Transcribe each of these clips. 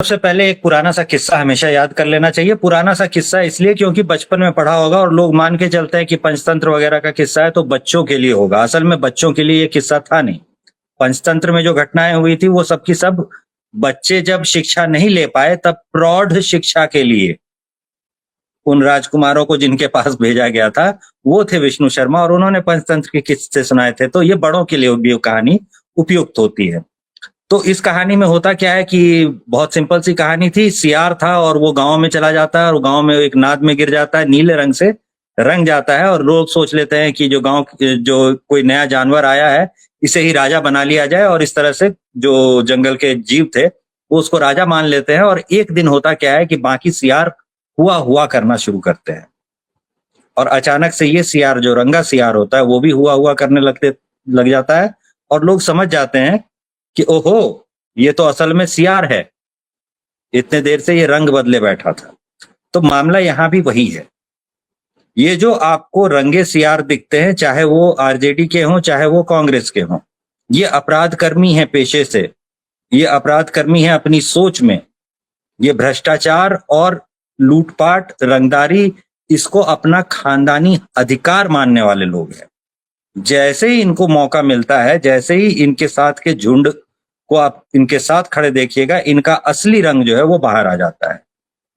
सबसे पहले एक पुराना सा किस्सा हमेशा याद कर लेना चाहिए। पुराना सा किस्सा इसलिए क्योंकि बचपन में पढ़ा होगा और लोग मान के चलते हैं कि पंचतंत्र वगैरह का किस्सा है तो बच्चों के लिए होगा। असल में बच्चों के लिए ये किस्सा था नहीं। पंचतंत्र में जो घटनाएं हुई थी वो सब की सब बच्चे जब शिक्षा नहीं ले पाए तब प्रौढ़ शिक्षा के लिए उन राजकुमारों को जिनके पास भेजा गया था वो थे विष्णु शर्मा, और उन्होंने पंचतंत्र के किस्से सुनाए थे। तो ये बड़ों के लिए भी कहानी उपयुक्त होती है। तो इस कहानी में होता क्या है कि बहुत सिंपल सी कहानी थी। सियार था और वो गांव में चला जाता है और गांव में एक नाद में गिर जाता है, नीले रंग से रंग जाता है और लोग सोच लेते हैं कि जो कोई नया जानवर आया है इसे ही राजा बना लिया जाए, और इस तरह से जो जंगल के जीव थे वो उसको राजा मान लेते हैं। और एक दिन होता क्या है कि बाकी सियार हुआ हुआ करना शुरू करते हैं और अचानक से ये सियार जो रंगा सियार होता है वो भी हुआ हुआ करने लग जाता है और लोग समझ जाते हैं कि ओहो, ये तो असल में सियार है, इतने देर से ये रंग बदले बैठा था। तो मामला यहां भी वही है। ये जो आपको रंगे सियार दिखते हैं, चाहे वो आरजेडी के हों चाहे वो कांग्रेस के हों, ये अपराध कर्मी है पेशे से, ये अपराध कर्मी है अपनी सोच में। ये भ्रष्टाचार और लूटपाट रंगदारी इसको अपना खानदानी अधिकार मानने वाले लोग हैं। जैसे ही इनको मौका मिलता है, जैसे ही इनके साथ के झुंड को आप इनके साथ खड़े देखिएगा, इनका असली रंग जो है वो बाहर आ जाता है।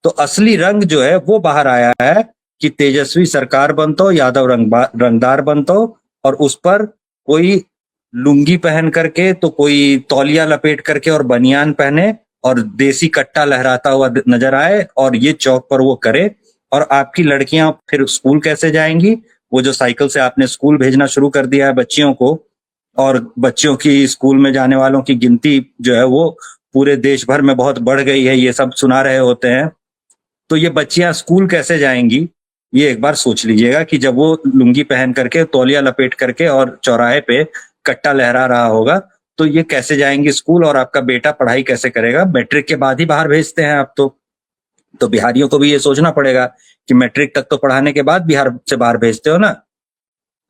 तो असली रंग जो है वो बाहर आया है कि तेजस्वी सरकार बनतो, यादव रंगदार बनतो, और उस पर कोई लुंगी पहन करके तो कोई तौलिया लपेट करके और बनियान पहने और देसी कट्टा लहराता हुआ नजर आए और ये चौक पर वो करे। और आपकी लड़कियां फिर स्कूल कैसे जाएंगी? वो जो साइकिल से आपने स्कूल भेजना शुरू कर दिया है बच्चियों को, और बच्चियों की स्कूल में जाने वालों की गिनती जो है वो पूरे देश भर में बहुत बढ़ गई है, ये सब सुना रहे होते हैं। तो ये बच्चियां स्कूल कैसे जाएंगी? ये एक बार सोच लीजिएगा कि जब वो लुंगी पहन करके तौलिया लपेट करके और चौराहे पे कट्टा लहरा रहा होगा तो ये कैसे जाएंगी स्कूल, और आपका बेटा पढ़ाई कैसे करेगा? मैट्रिक के बाद ही बाहर भेजते हैं आप तो बिहारियों को भी ये सोचना पड़ेगा कि मैट्रिक तक तो पढ़ाने के बाद बिहार से बाहर भेजते हो ना,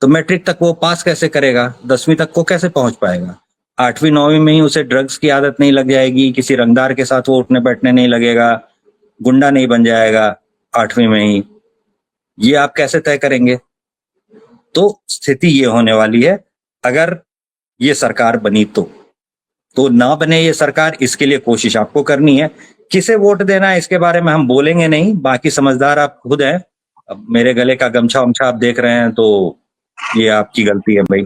तो मैट्रिक तक वो पास कैसे करेगा? 10वीं तक को कैसे पहुंच पाएगा? 8वीं 9वीं में ही उसे ड्रग्स की आदत नहीं लग जाएगी, किसी रंगदार के साथ वो उठने बैठने नहीं लगेगा, गुंडा नहीं बन जाएगा 8वीं में ही? ये आप कैसे तय करेंगे? तो स्थिति ये होने वाली है अगर ये सरकार बनी तो ना बने ये सरकार, इसके लिए कोशिश आपको करनी है। किसे वोट देना है इसके बारे में हम बोलेंगे नहीं, बाकी समझदार आप खुद हैं। अब मेरे गले का गमछा वमछा आप देख रहे हैं तो ये आपकी गलती है भाई।